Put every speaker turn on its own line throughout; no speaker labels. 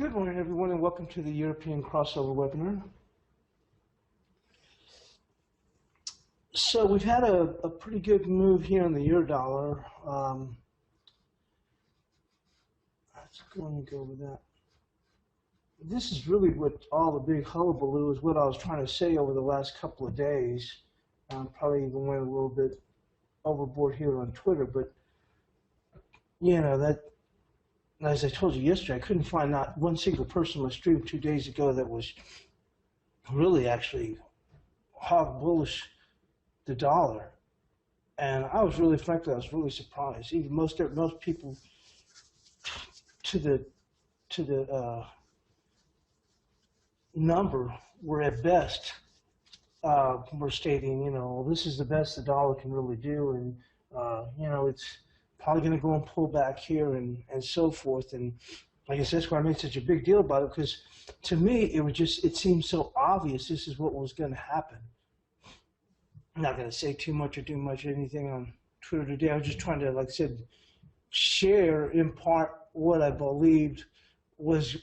Good morning, everyone, and welcome to the European crossover webinar. So we've had a pretty good move here in the euro dollar. Let's go and go with that. This is really what all the big hullabaloo is, what I was trying to say over the last couple of days. Probably even went a little bit overboard here on Twitter, but you know that. As I told you yesterday, I couldn't find not one single person on my stream 2 days ago that was really actually hog bullish the dollar, and I was really, frankly, I was really surprised. Even most people to the number were at best were stating, this is the best the dollar can really do, and it's probably going to go and pull back here and so forth. And I guess that's why I made such a big deal about it, because to me it seemed so obvious this is what was going to happen. I'm not going to say too much or do much anything on Twitter today. I was just trying to, like I said, share in part what I believed was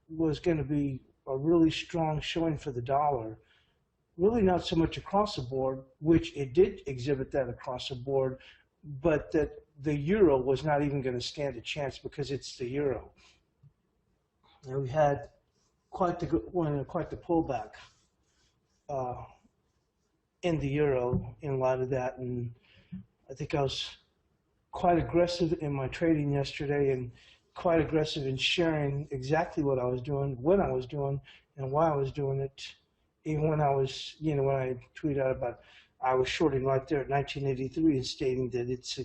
going to be a really strong showing for the dollar. Really not so much across the board, which it did exhibit that across the board, but that the euro was not even going to stand a chance because it's the euro. And we had quite the pullback in the euro in light of that, and I think I was quite aggressive in my trading yesterday and quite aggressive in sharing exactly what I was doing, when I was doing, and why I was doing it. Even when I was, when I tweeted out about I was shorting right there at 1983 and stating that it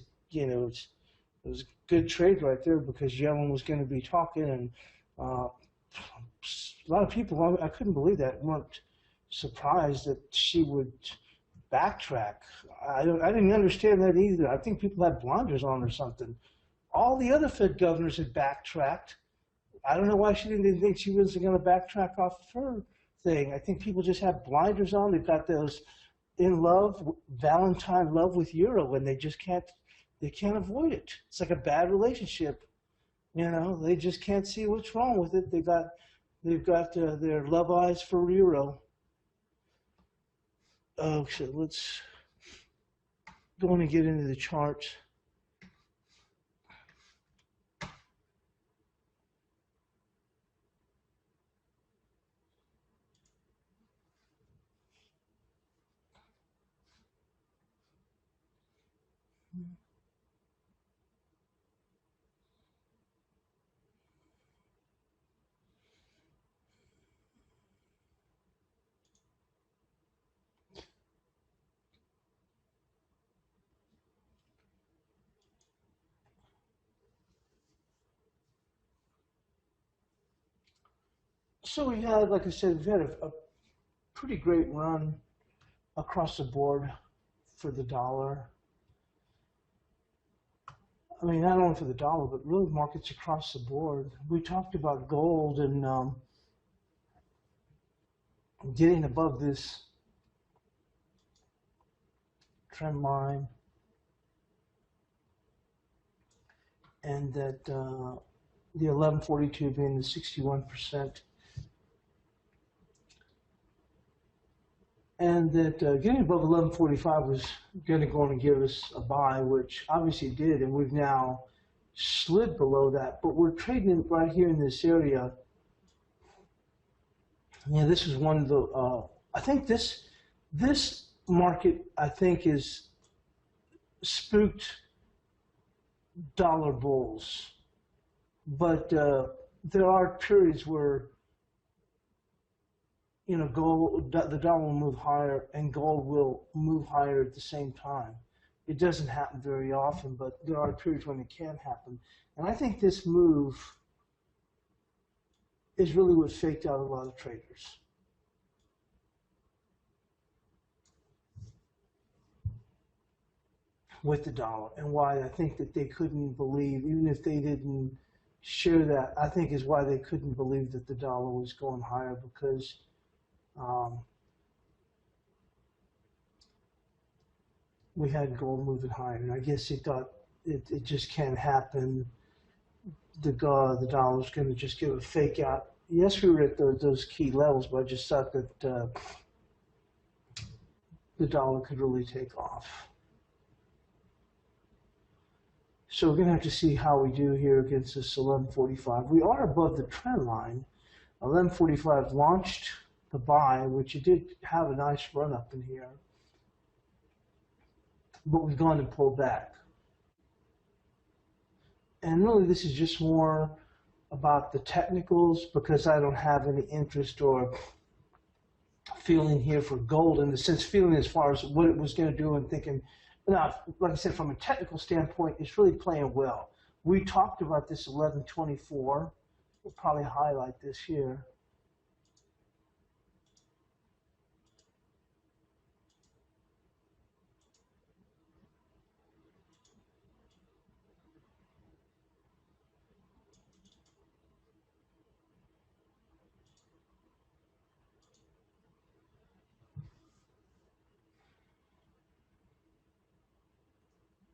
was a good trade right there because Yellen was going to be talking, and a lot of people, I couldn't believe that, weren't surprised that she would backtrack. I didn't understand that either. I think people had blinders on or something. All the other Fed governors had backtracked. I don't know why she didn't think she was going to backtrack off of her thing. I think people just have blinders on. They've got those in love, Valentine love with euro, and they can't avoid it. It's like a bad relationship. They just can't see what's wrong with it. They've got their love eyes for euro. Okay, let's go on and get into the charts. So we had, like I said, we've had a pretty great run across the board for the dollar. I mean, not only for the dollar, but really markets across the board. We talked about gold and getting above this trend line, and that the 1142 being the 61%. And that getting above 1145 was going to go on and give us a buy, which obviously it did, and we've now slid below that. But we're trading right here in this area. Yeah, this is one of the. I think this market, I think, is spooked dollar bulls, but there are periods where gold, the dollar will move higher and gold will move higher at the same time. It doesn't happen very often, but there are periods when it can happen. And I think this move is really what faked out a lot of traders. With the dollar, and why I think that they couldn't believe, even if they didn't share that, I think is why they couldn't believe that the dollar was going higher, because we had gold moving higher, and I guess they thought it just can't happen. The dollar's going to just give a fake out yes, we were at those key levels, but I just thought that the dollar could really take off. So we're going to have to see how we do here against this 1145. We are above the trend line. 1145 launched the buy, which it did have a nice run up in here, but we've gone and pulled back. And really this is just more about the technicals, because I don't have any interest or feeling here for gold, in the sense feeling as far as what it was going to do, and thinking, now, like I said, from a technical standpoint, it's really playing well. We talked about this 1124. We'll probably highlight this here.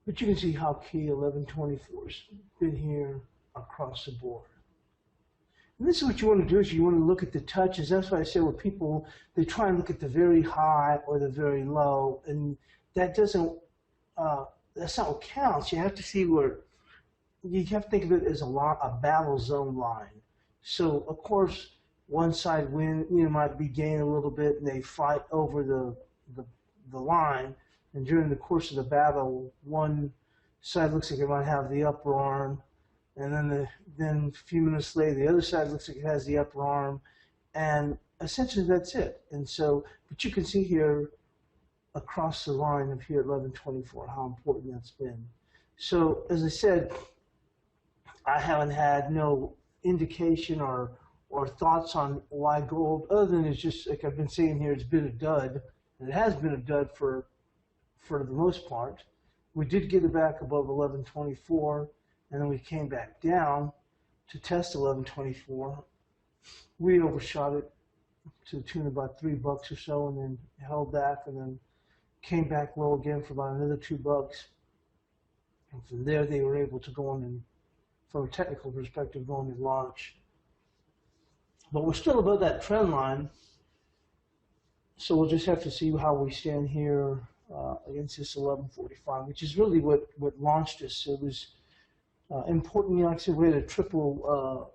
But you can see how key 1124's been here across the board. And this is what you want to do, is you want to look at the touches. That's why I say with people, they try and look at the very high or the very low, and that doesn't, that's not what counts. You have to see where, you have to think of it as a battle zone line. So of course, one side might be gaining a little bit, and they fight over the line. And during the course of the battle, one side looks like it might have the upper arm, and then a few minutes later, the other side looks like it has the upper arm, and essentially that's it. And so, but you can see here across the line of here at 1124 how important that's been. So as I said, I haven't had no indication or thoughts on why gold, other than it's just like I've been saying here, it's been a dud, and it has been a dud for the most part. We did get it back above 1124, and then we came back down to test 1124. We overshot it to the tune of about $3 or so, and then held back, and then came back low again for about another $2. And from there, they were able to go on and, from a technical perspective, go on and launch. But we're still above that trend line, so we'll just have to see how we stand here against this 1145, which is really what launched us. It was important. Like I said, we had a triple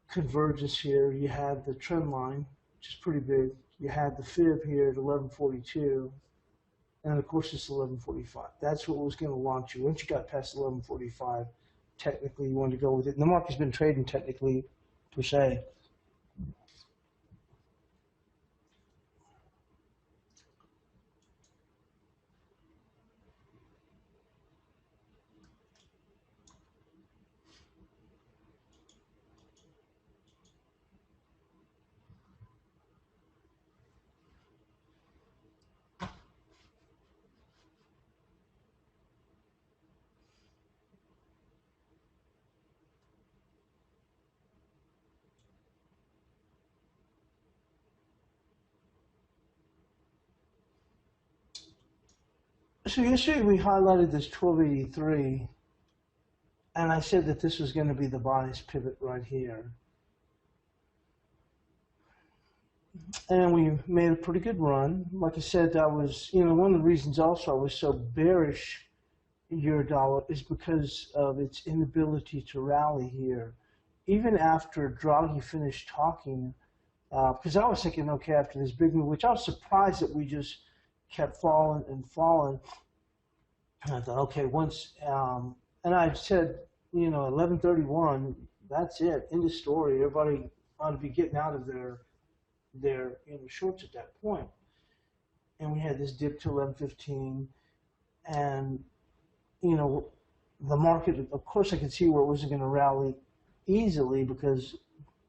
convergence here. You had the trend line, which is pretty big. You had the fib here at 1142, and of course it's 1145. That's what was going to launch you. Once you got past 1145, technically you wanted to go with it. And the market's been trading technically, per se. So yesterday we highlighted this 1283, and I said that this was going to be the bias pivot right here. And we made a pretty good run. Like I said, I was, one of the reasons also I was so bearish euro dollar is because of its inability to rally here. Even after Draghi finished talking, because I was thinking, okay, after this big move, which I was surprised that we just kept falling and falling. And I thought, okay, once, and I said, 1131, that's it, end of story. Everybody ought to be getting out of their shorts at that point. And we had this dip to 1115, and the market, of course, I could see where it wasn't going to rally easily because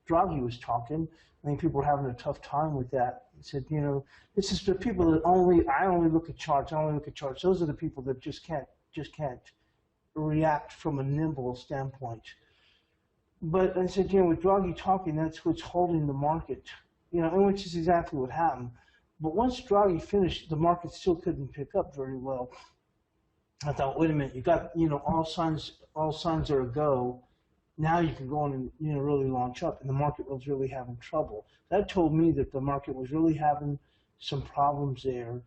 Draghi was talking. I think people were having a tough time with that. He said, this is for people that I only look at charts. I only look at charts. Those are the people that just can't react from a nimble standpoint. But I said, with Draghi talking, that's what's holding the market, and which is exactly what happened. But once Draghi finished, the market still couldn't pick up very well. I thought, wait a minute, you got, all signs are a go. now you can go on and really launch up, and the market was really having trouble. That told me that the market was really having some problems there,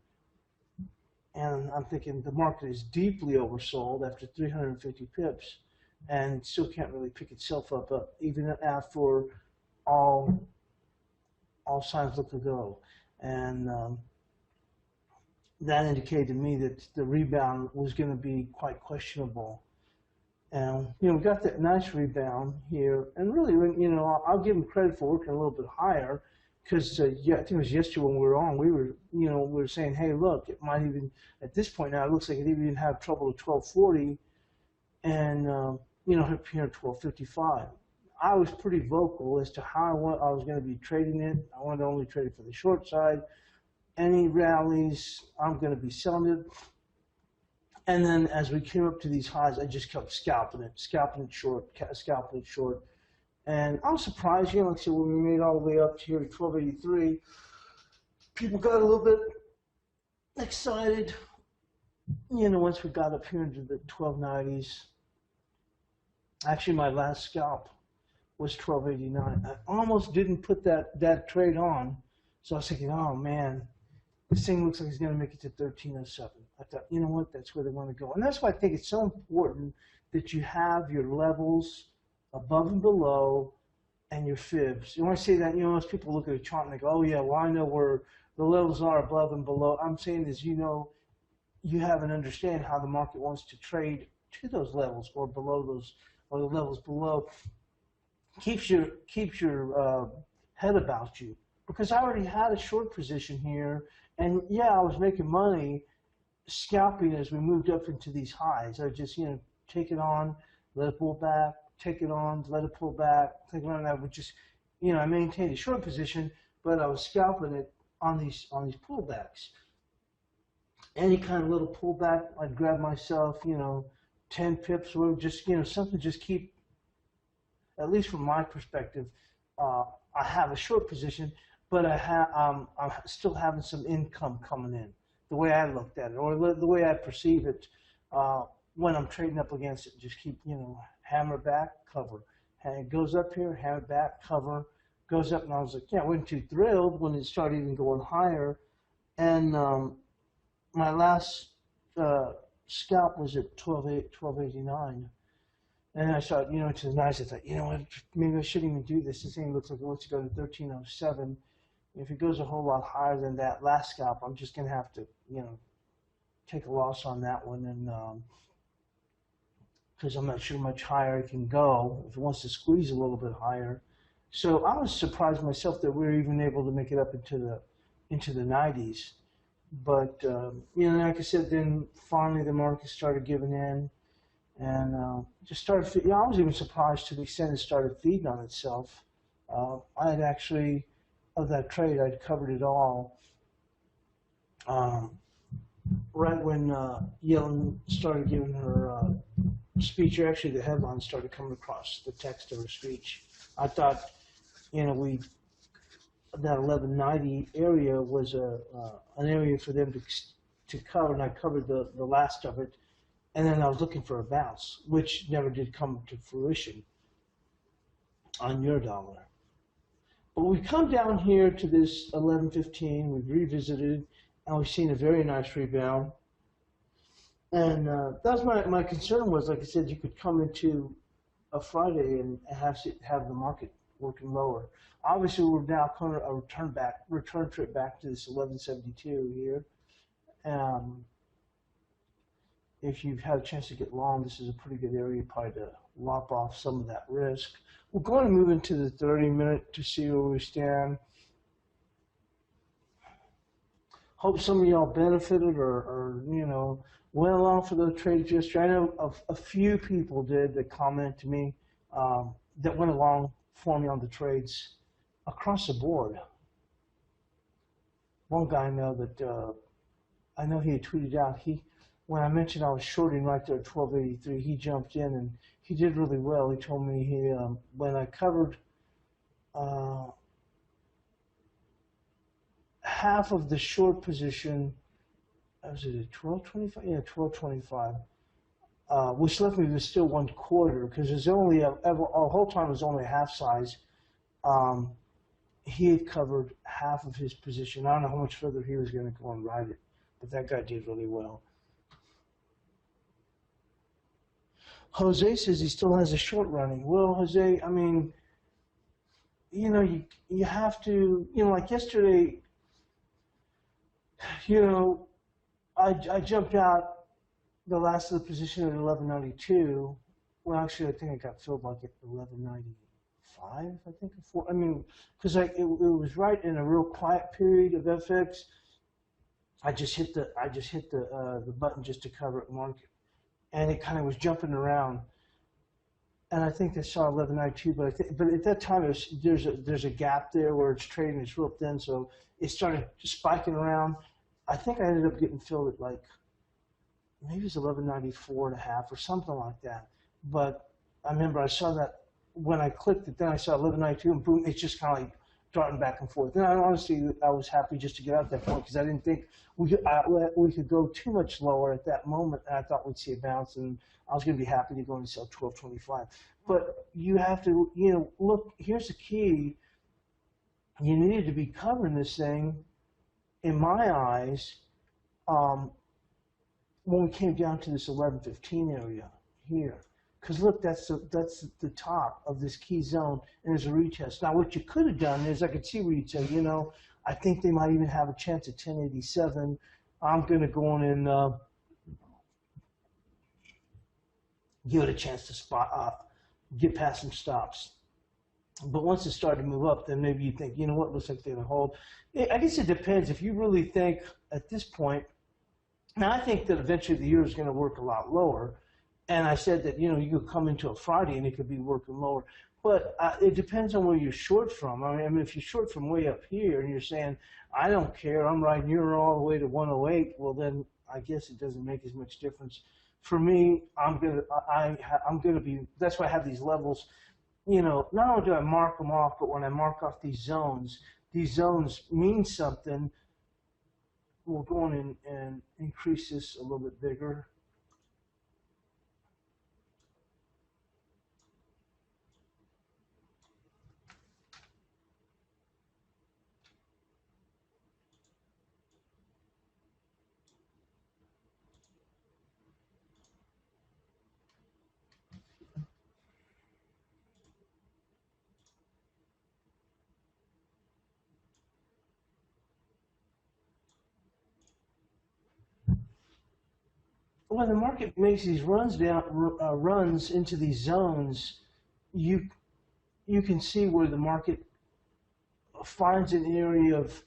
and I'm thinking the market is deeply oversold after 350 pips, and still can't really pick itself up even after all all signs look to go, and that indicated to me that the rebound was going to be quite questionable. And we got that nice rebound here, and really, I'll give them credit for working a little bit higher, because yeah, I think it was yesterday when we were on, we were saying, hey, look, it might even at this point now it looks like it even have trouble at 1240, and up here at 1255. I was pretty vocal as to how I was going to be trading it. I wanted to only trade it for the short side. Any rallies, I'm going to be selling it. And then as we came up to these highs, I just kept scalping it short. And I was surprised, like I said, when we made all the way up to here to 1283, people got a little bit excited, once we got up here into the 1290s. Actually, my last scalp was 1289. I almost didn't put that trade on, so I was thinking, oh man, this thing looks like it's going to make it to 1307. I thought, you know what, that's where they want to go. And that's why I think it's so important that you have your levels above and below and your fibs. When I say that, most people look at a chart and they go, oh yeah, well, I know where the levels are above and below. I'm saying is, you have and understand how the market wants to trade to those levels or below those, or the levels below. Keeps your head about you. Because I already had a short position here, and yeah, I was making money scalping as we moved up into these highs. I just, take it on, let it pull back, take it on, let it pull back, take it on. I would just, I maintained a short position, but I was scalping it on these pullbacks. Any kind of little pullback, I'd grab myself, 10 pips, or just, something just keep, at least from my perspective, I have a short position, but I'm still having some income coming in, the way I looked at it, or the way I perceive it when I'm trading up against it. Just keep, hammer back, cover. And it goes up here, hammer back, cover, goes up, and I was like, yeah, I wasn't too thrilled when it started even going higher. And my last scalp was at 1289. And I thought, to the nice, I thought, what, maybe I shouldn't even do this. This thing looks like it wants to go to 1307. If it goes a whole lot higher than that last scalp, I'm just going to have to, take a loss on that one. And because I'm not sure much higher it can go if it wants to squeeze a little bit higher. So I was surprised myself that we were even able to make it up into the 90s. But, like I said, then finally the market started giving in. And just started, I was even surprised to the extent it started feeding on itself. I had actually, of that trade, I'd covered it all. Right when Yellen started giving her speech, or actually the headline started coming across the text of her speech, I thought, that 1190 area was an area for them to cover, and I covered the last of it. And then I was looking for a bounce, which never did come to fruition on your dollar. But we come down here to this 1115, we've revisited, and we've seen a very nice rebound. And that was my concern was, like I said, you could come into a Friday and have the market working lower. Obviously, we're now coming a return trip back to this 1172 here. If you've had a chance to get long, this is a pretty good area probably to lop off some of that risk. We're going to move into the 30-minute to see where we stand. Hope some of y'all benefited or went along for those trades yesterday. I know a few people did that commented to me that went along for me on the trades across the board. One guy I know that I know he had tweeted out, when I mentioned I was shorting right there at 1283, he jumped in and he did really well. He told me when I covered half of the short position, was it at 1225? Yeah, 1225. which left me with still 1/4 because there's only a whole time was only a half size. Um, he had covered half of his position. I don't know how much further he was going to go and ride it, but that guy did really well. Jose says he still has a short running. Well, Jose, I mean, you have to, like yesterday, you know, I jumped out the last of the position at 1192. Well, actually, I think I got filled like at 1195. I think before. I mean, because it was right in a real quiet period of FX. I just hit the button just to cover it market, and it kind of was jumping around. And I think I saw 1192, but at that time there's a gap there where it's trading, it's real thin, so it started spiking around. I think I ended up getting filled at like maybe it was 1194.5 or something like that. But I remember I saw that when I clicked it, then I saw 1192, and boom, it's just kind of like darting back and forth. And honestly, I was happy just to get out at that point because I didn't think we could go too much lower at that moment. And I thought we'd see a bounce, and I was going to be happy to go and sell 1225. But you have to, look. Here's the key: you needed to be covering this thing, in my eyes, when we came down to this 1115 area here. Because look, that's the top of this key zone, and there's a retest. Now, what you could have done is I could see where you'd say, I think they might even have a chance at 1087. I'm going to go in and give it a chance to spot up, get past some stops. But once it started to move up, then maybe you think, what, looks like they're going to hold. I guess it depends. If you really think at this point, now I think that eventually the euro is going to work a lot lower. And I said that, you could come into a Friday and it could be working lower. But it depends on where you're short from. I mean, if you're short from way up here and you're saying, I don't care, I'm riding euro all the way to 108, well, then I guess it doesn't make as much difference. For me, I'm gonna be, that's why I have these levels. Not only do I mark them off, but when I mark off these zones mean something. We'll go in and increase this a little bit bigger. When the market makes these runs into these zones, you can see where the market finds an area of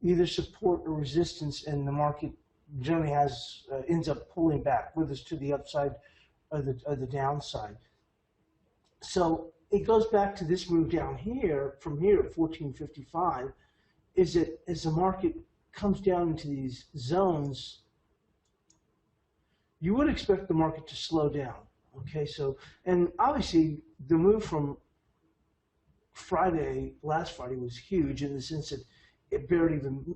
either support or resistance, and the market generally ends up pulling back, whether it's to the upside or the downside. So it goes back to this move down here, from here at 1455, is that as the market comes down into these zones, you would expect the market to slow down. Okay, so, and obviously the move from last Friday was huge in the sense that it barely even,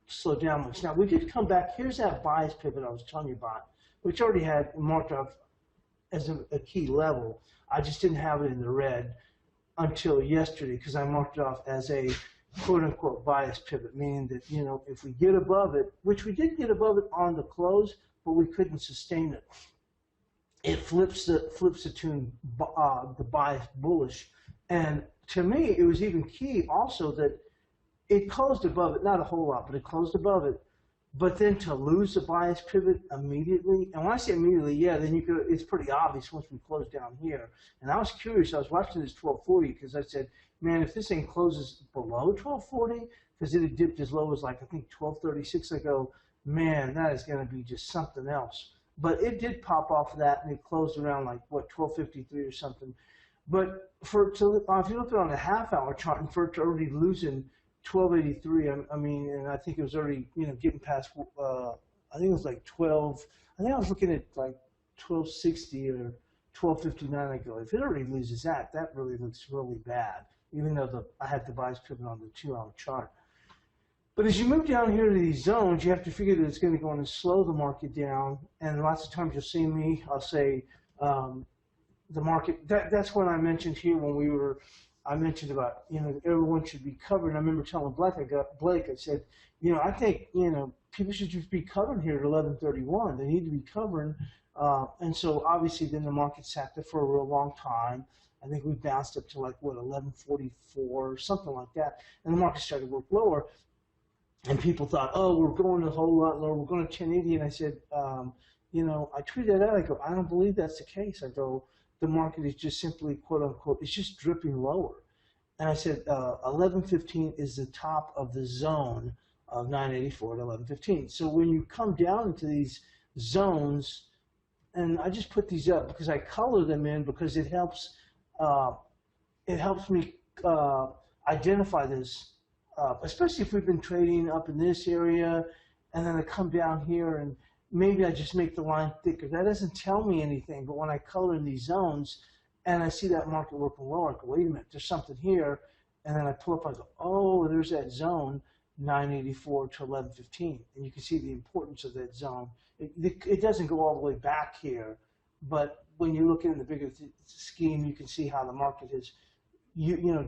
slowed down much. Now, we did come back. Here's that bias pivot I was telling you about, which already had marked off as a key level. I just didn't have it in the red until yesterday because I marked it off as a quote-unquote bias pivot, meaning that, if we get above it, which we did get above it on the close, but we couldn't sustain it. It flips the tune, the bias bullish. And to me, it was even key also that it closed above it, not a whole lot, but it closed above it. But then to lose the bias pivot immediately, and when I say immediately, yeah, then it's pretty obvious once we close down here. And I was curious, I was watching this 1240 because I said, man, if this thing closes below 1240, because it had dipped as low as like, I think 1236, I go, man, that is going to be just something else. But it did pop off of that, and it closed around like, what, 1253 or something. But if you look at it on a half-hour chart, and for it to already losing 1283, I mean, and I think it was already, getting past, I think it was like 12, I think I was looking at like 1260 or 1259. I go, if it already loses that really looks really bad, even though I had the bias pivot on the 2-hour chart. But as you move down here to these zones, you have to figure that it's going to go on and slow the market down. And lots of times you'll see me, I'll say, um, the market, that's what I mentioned here when I mentioned about, everyone should be covered. And I remember telling Blake, I said, I think, people should just be covered here at 1131. They need to be covered. And so obviously then the market sat there for a real long time. I think we bounced up to 1144, something like that. And the market started to work lower. And people thought, oh, we're going a whole lot lower. We're going to 1080. And I said, I tweeted that out. I go, I don't believe that's the case. I go, the market is just simply, quote unquote, it's just dripping lower. And I said, 1115 is the top of the zone of 984 to 1115. So when you come down into these zones, and I just put these up because I color them in because it helps me identify this, especially if we've been trading up in this area, and then I come down here and maybe I just make the line thicker. That doesn't tell me anything, but when I color in these zones and I see that market working lower, I go, wait a minute, there's something here. And then I pull up, I go, oh, there's that zone, 984 to 1115. And you can see the importance of that zone. It doesn't go all the way back here, but when you look in the bigger scheme, you can see how the market has,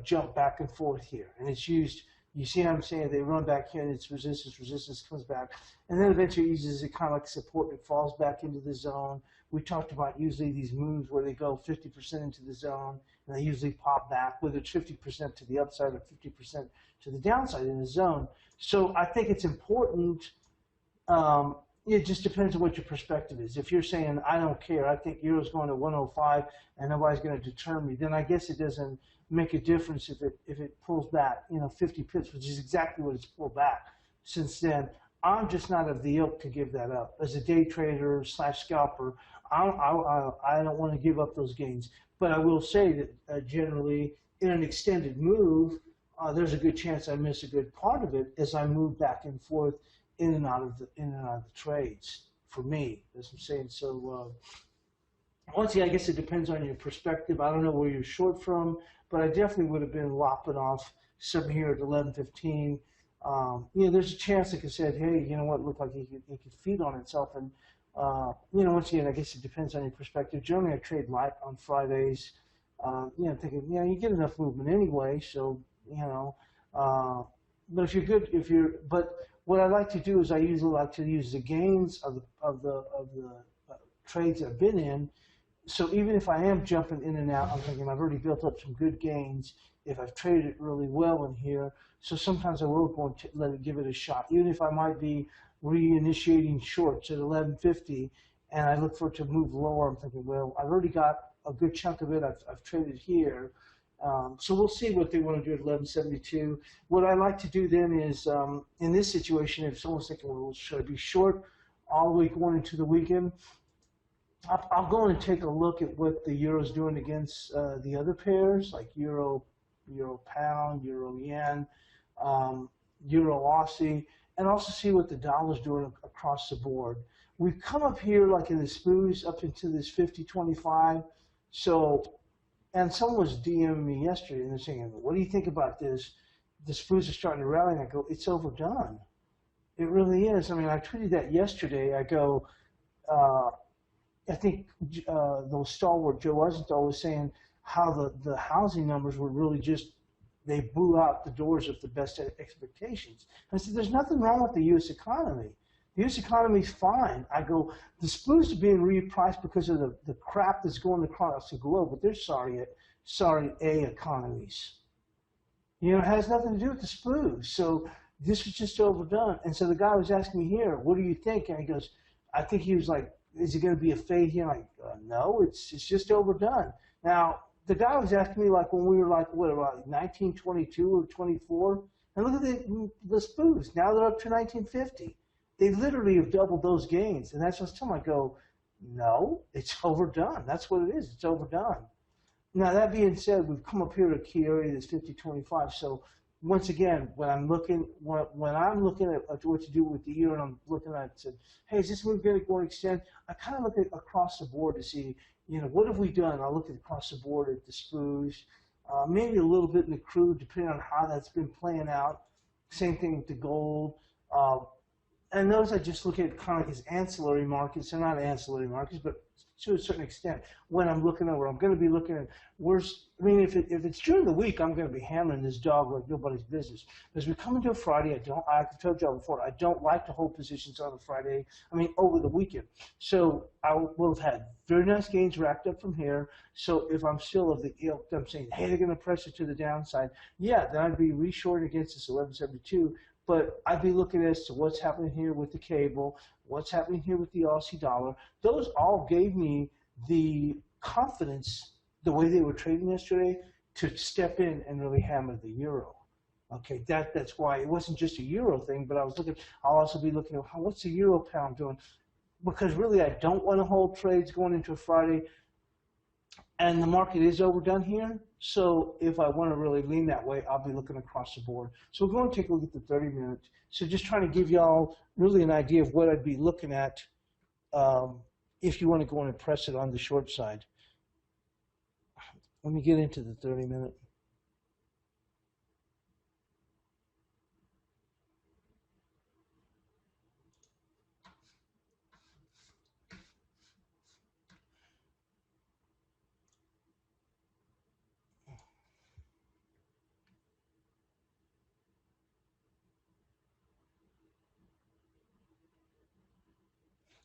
jumped back and forth here. And it's used, you see what I'm saying? They run back here and it's resistance comes back. And then eventually it uses it kind of like support and it falls back into the zone. We talked about usually these moves where they go 50% into the zone and they usually pop back, whether it's 50% to the upside or 50% to the downside in the zone. So I think it's important. It just depends on what your perspective is. If you're saying, I don't care, I think Euro's going to 105 and nobody's going to deter me, then I guess it doesn't make a difference if it pulls back, 50 pips, which is exactly what it's pulled back since then. I'm just not of the ilk to give that up. As a day trader / scalper, I don't want to give up those gains. But I will say that generally, in an extended move, there's a good chance I miss a good part of it as I move back and forth in and out of the trades. For me, as I'm saying. So once again, I guess it depends on your perspective. I don't know where you're short from, but I definitely would have been lopping off some here at 1115. There's a chance like I said, hey, you know what, looked like it could feed on itself. And, once again, I guess it depends on your perspective. Generally, I trade light on Fridays, thinking, you get enough movement anyway. So, but if you're good, but what I like to do is I usually like to use the gains of the trades that I've been in. So even if I am jumping in and out, I'm thinking I've already built up some good gains if I've traded it really well in here. So sometimes I will go and give it a shot, even if I might be reinitiating shorts at 1150 and I look for it to move lower. I'm thinking, well, I've already got a good chunk of it. I've traded here. So we'll see what they want to do at 1172. What I like to do then is, in this situation, if someone's thinking, well, should I be short all the way going into the weekend? I'll go and take a look at what the euro's doing against the other pairs, like euro pound, euro yen, euro Aussie, and also see what the dollar's doing across the board. We've come up here like in the SPOOs up into this 50.25. So, and someone was DMing me yesterday and they're saying, what do you think about this? The SPOOs are starting to rally. And I go, it's overdone. It really is. I mean, I tweeted that yesterday. I go, I think the stalwart Joe Eisenthal was saying how the housing numbers were really just, they blew out the doors of the best expectations. I said, there's nothing wrong with the U.S. economy. The U.S. economy is fine. I go, the SPOOs are being repriced because of the crap that's going across the globe, but they're sorry economies. It has nothing to do with the SPOOs. So this was just overdone. And so the guy was asking me here, what do you think? And he goes, I think he was like, is it going to be a fade here? I'm like, no, it's just overdone. Now, the guy was asking me like when we were like, what, about 1922 or 24? And look at the SPOOs. Now they're up to 1950. They literally have doubled those gains. And that's what I was telling them. I go, no, it's overdone. That's what it is. It's overdone. Now, that being said, we've come up here to a key area that's 50.25. So once again, when I'm looking at what to do with the year, and I'm looking at it, said, hey, is this move going to go and extend? I kind of look at across the board to see, what have we done? I'll look at across the board at the SPOOs, maybe a little bit in the crude, depending on how that's been playing out. Same thing with the gold. Uh, and those I just look at kind of like as ancillary markets. They're not ancillary markets, but to a certain extent, when I'm looking over, I'm going to be looking at where's. I mean, if it's during the week, I'm going to be hammering this dog like nobody's business. As we come into a Friday, I've told y'all before, I don't like to hold positions on a Friday. I mean, over the weekend. So I will have had very nice gains racked up from here. So if I'm still of the ilk, I'm saying, hey, they're going to press it to the downside. Yeah, then I'd be reshort against this 1172. But I'd be looking as to what's happening here with the cable, what's happening here with the Aussie dollar. Those all gave me the confidence, the way they were trading yesterday, to step in and really hammer the euro. Okay, that's why it wasn't just a euro thing, but I'll also be looking at what's the euro pound doing, because really I don't want to hold trades going into a Friday. And the market is overdone here, so if I want to really lean that way, I'll be looking across the board. So we're going to take a look at the 30 minutes. So just trying to give y'all really an idea of what I'd be looking at if you want to go in and press it on the short side. Let me get into the 30 minute.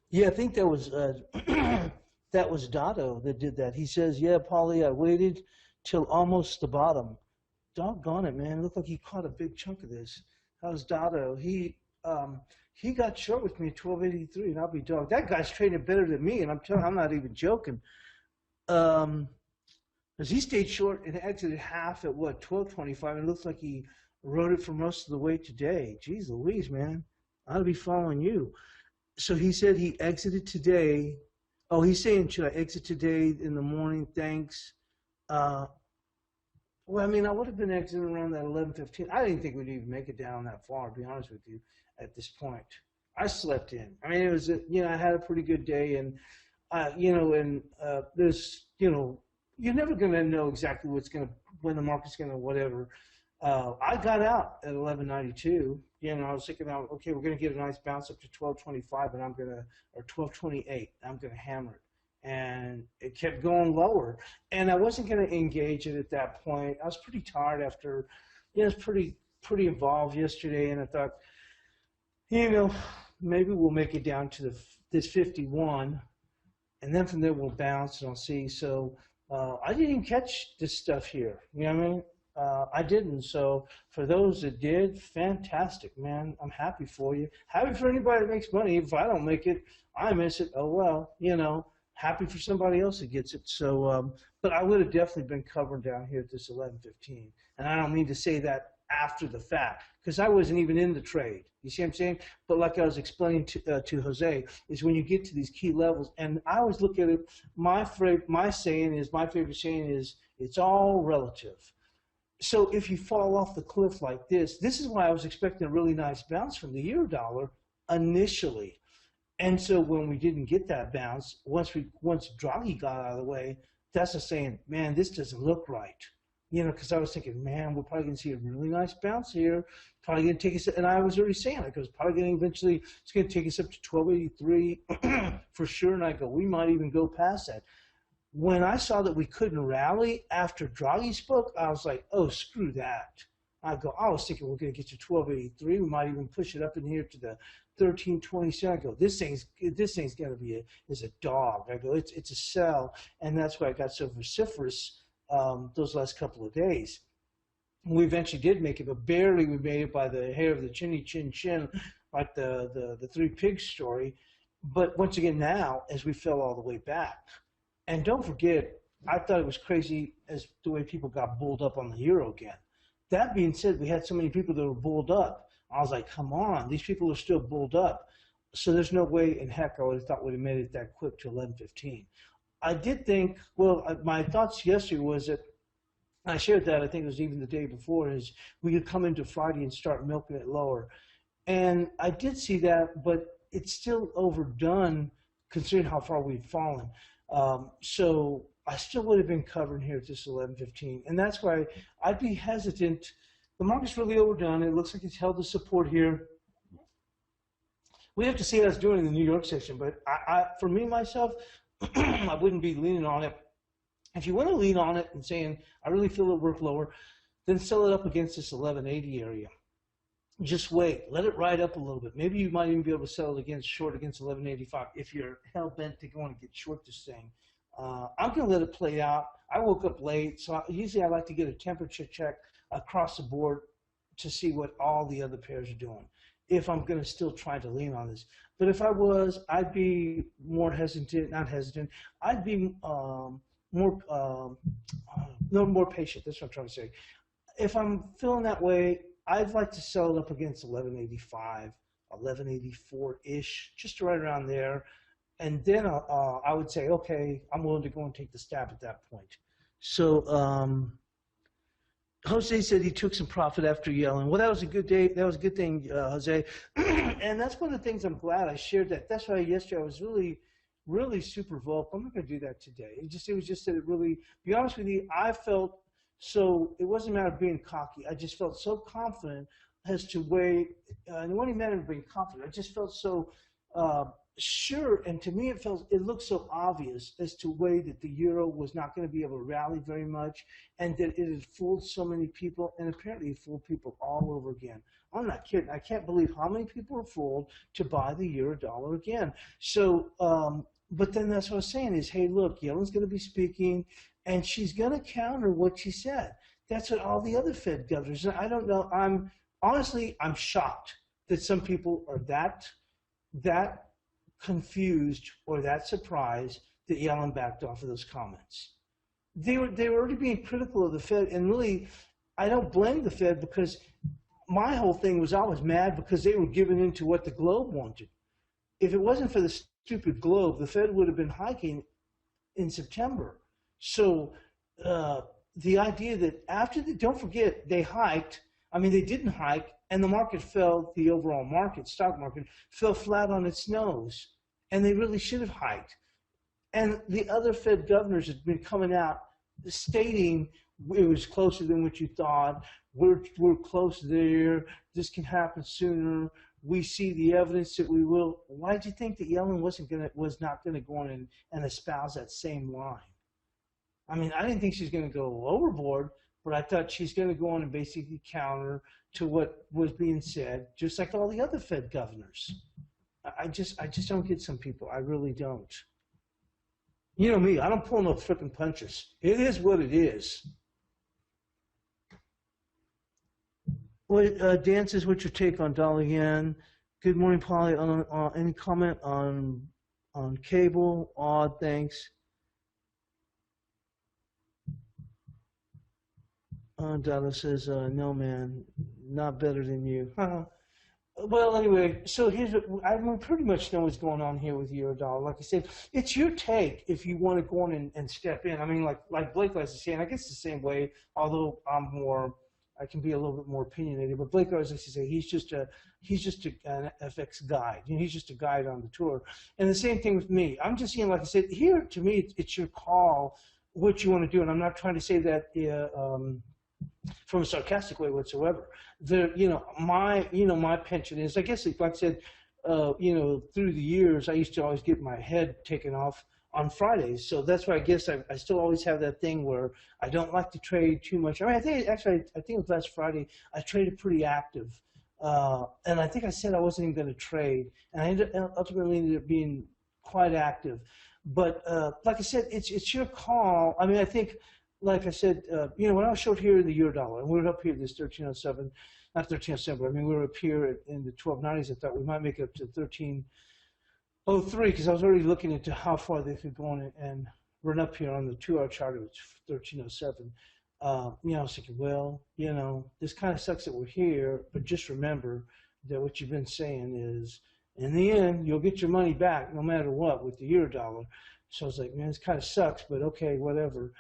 Yeah, I think that was that was Dotto that did that. He says, "Yeah, Paulie, I waited till almost the bottom. Doggone it, man! It looked like he caught a big chunk of this." That was Dotto. He got short with me at 1283, and I'll be dogged. That guy's trading better than me, and I'm not even joking. Because he stayed short and exited half at what 1225, and it looks like he rode it for most of the way today. Jeez Louise, man! I'll be following you. So he said he exited today. Oh, he's saying, should I exit today in the morning? Thanks. Well, I mean, I would have been exiting around that 11:15. I didn't think we'd even make it down that far, to be honest with you, at this point. I slept in. I mean, it was, I had a pretty good day, and, there's, you're never going to know exactly when the market's going to whatever. I got out at 1192. I was thinking, okay, we're going to get a nice bounce up to 1225, and or 1228. I'm going to hammer it. And it kept going lower. And I wasn't going to engage it at that point. I was pretty tired after, it was pretty involved yesterday, and I thought, maybe we'll make it down to this 51, and then from there we'll bounce, and I'll see. So I didn't catch this stuff here. You know what I mean? I didn't. So for those that did, fantastic, man. I'm happy for you. Happy for anybody that makes money. If I don't make it, I miss it. Oh, well, happy for somebody else that gets it. So, but I would have definitely been covering down here at this 11:15. And I don't mean to say that after the fact, because I wasn't even in the trade. You see what I'm saying? But like I was explaining to Jose, is when you get to these key levels, and I always look at it, my favorite saying is, it's all relative. So if you fall off the cliff like this is why I was expecting a really nice bounce from the euro dollar initially. And so when we didn't get that bounce, once Draghi got out of the way, that's just saying, man, this doesn't look right. Because I was thinking, man, we're probably going to see a really nice bounce here. Probably going to take us, and I was already saying it, because probably going to eventually, it's going to take us up to 1283 for sure. And I go, we might even go past that. When I saw that we couldn't rally after Draghi spoke, I was like, oh, screw that. I was thinking we're going to get to 1283. We might even push it up in here to the 1327. I go, this thing's going to be is a dog. I go, it's a sell, and that's why I got so vociferous those last couple of days. We eventually did make it, but barely we made it by the hair of the chinny chin chin, like the three pigs story. But once again, now as we fell all the way back. And don't forget, I thought it was crazy as the way people got bulled up on the euro again. That being said, we had so many people that were bulled up. I was like, come on, these people are still bulled up. So there's no way in heck I would have thought we'd have made it that quick to 11:15. I did think, my thoughts yesterday was that, I shared that, I think it was even the day before, is we could come into Friday and start milking it lower. And I did see that, but it's still overdone considering how far we've fallen. So I still would have been covering here at this 11:15, and that's why I'd be hesitant the market's really overdone. It looks like it's held the support here. We have to see how it's doing in the New York session, but for me, myself, I wouldn't be leaning on it. If you want to lean on it and saying, I really feel it work lower, then sell it up against this 1180 area. Just wait, let it ride up a little bit. Maybe you might even be able to sell it against short against 1185 if you're hell bent to go and get short this thing. I'm going to let it play out. I woke up late, so usually I like to get a temperature check across the board to see what all the other pairs are doing, if I'm going to still try to lean on this. But if I was, I'd be more hesitant, not hesitant, I'd be more patient. That's what I'm trying to say. If I'm feeling that way, I'd like to sell it up against 1185, 1184-ish, just right around there. And then I would say, okay, I'm willing to go and take the stab at that point. So Jose said he took some profit after yelling. Well, that was a good day. That was a good thing, Jose. And that's one of the things I'm glad I shared that. That's why yesterday I was really super vocal. I'm not going to do that today. It was just that it really, be honest with you, I felt so, it wasn't a matter of being cocky. I just felt so confident as to way, and it wasn't a matter of being confident. I just felt so sure, and to me it looked so obvious as to way that the euro was not going to be able to rally very much, and that it had fooled so many people, and apparently it fooled people all over again. I'm not kidding. I can't believe how many people were fooled to buy the euro dollar again. So, but then that's what I was saying is, hey, look, Yellen's going to be speaking, and she's going to counter what she said. That's what all the other Fed governors, and I don't know, I'm shocked that some people are that confused or that surprised that Yellen backed off of those comments. They were already being critical of the Fed, and really, I don't blame the Fed, because my whole thing was I was mad because they were giving in to what the Globe wanted. If it wasn't for the stupid Globe, the Fed would have been hiking in September. So the idea that after don't forget, they hiked. I mean, they didn't hike, and the market fell, the overall market, stock market, fell flat on its nose, and they really should have hiked. And the other Fed governors have been coming out stating it was closer than what you thought, we're close there, this can happen sooner, we see the evidence that we will. Why did you think that Yellen was not going to go on and espouse that same line? I mean, I didn't think she's going to go overboard, but I thought she's going to go on and basically counter to what was being said, just like all the other Fed governors. I just don't get some people. I really don't. You know me, I don't pull no freaking punches. It is what it is. Well, Dan says, what's your take on dollar yen? Good morning, Polly. Any comment on cable? Odd, thanks. Donna says, no, man, not better than you. Well, anyway, so here's what I pretty much know what's going on here with Eurodollar. Like I said, it's your take if you want to go in and step in. I mean, like Blake likes to say, and I guess the same way, although I can be a little bit more opinionated. But Blake always likes to say he's just an FX guide. You know, he's just a guide on the tour. And the same thing with me. I'm just saying, like I said, here to me, it's your call what you want to do, and I'm not trying to say that from a sarcastic way whatsoever. My penchant is, I guess, like I said, through the years, I used to always get my head taken off on Fridays. So that's why I guess I still always have that thing where I don't like to trade too much. I mean, I think it was last Friday, I traded pretty active. And I think I said I wasn't even going to trade. And I ultimately ended up being quite active. But like I said, it's your call. I mean, I think, like I said, when I was short here in the Eurodollar, and we were up here this 1307, not 1307, but I mean, we were up here in the 1290s. I thought we might make it up to 1303 because I was already looking into how far they could go on and run up here on the 2-hour chart. It was 1307. I was thinking, well, this kind of sucks that we're here, but just remember that what you've been saying is, in the end, you'll get your money back no matter what with the Eurodollar. So I was like, man, this kind of sucks, but okay, whatever.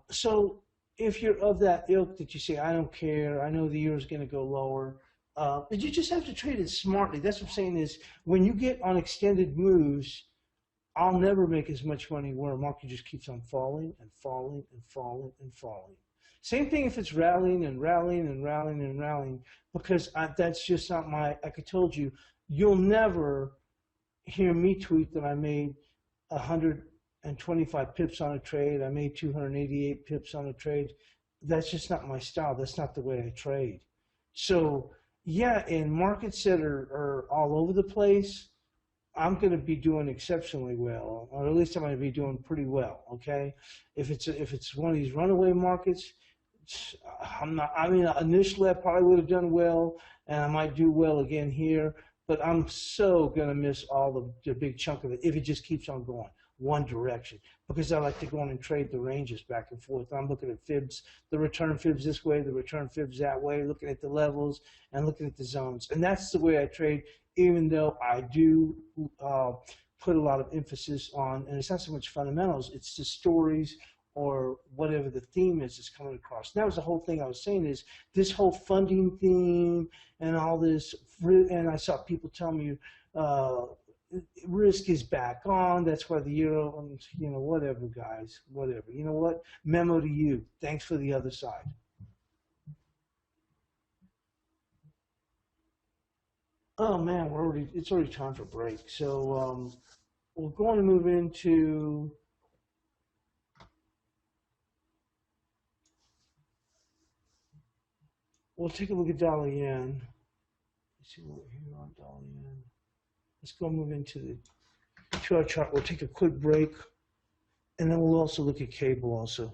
So if you're of that ilk that you say, I don't care, I know the euro is going to go lower, but you just have to trade it smartly. That's what I'm saying is when you get on extended moves, I'll never make as much money where a market just keeps on falling and falling and falling and falling. Same thing if it's rallying and rallying and rallying and rallying, because that's just not my, like I told you, you'll never hear me tweet that I made 125 pips on a trade. I made 288 pips on a trade. That's just not my style. That's not the way I trade. So yeah, in markets that are all over the place, I'm going to be doing exceptionally well, or at least I'm going to be doing pretty well. Okay, if it's one of these runaway markets, I'm not. I mean, initially I probably would have done well, and I might do well again here. But I'm so going to miss all the big chunk of it if it just keeps on going one direction, because I like to go on and trade the ranges back and forth. I'm looking at fibs, the return fibs this way, the return fibs that way, looking at the levels and looking at the zones. And that's the way I trade, even though I do put a lot of emphasis on, and it's not so much fundamentals, it's the stories or whatever the theme is that's coming across. And that was the whole thing I was saying, is this whole funding theme and all this, and I saw people tell me, risk is back on. That's why the euro, you know, whatever, guys, whatever. You know what? Memo to you. Thanks for the other side. Oh man, it's already time for break. So we're going to move into, we'll take a look at dollar yen. Let's see what we're here on dollar yen. Let's go move into the 2-hour chart. We'll take a quick break, and then we'll also look at cable also.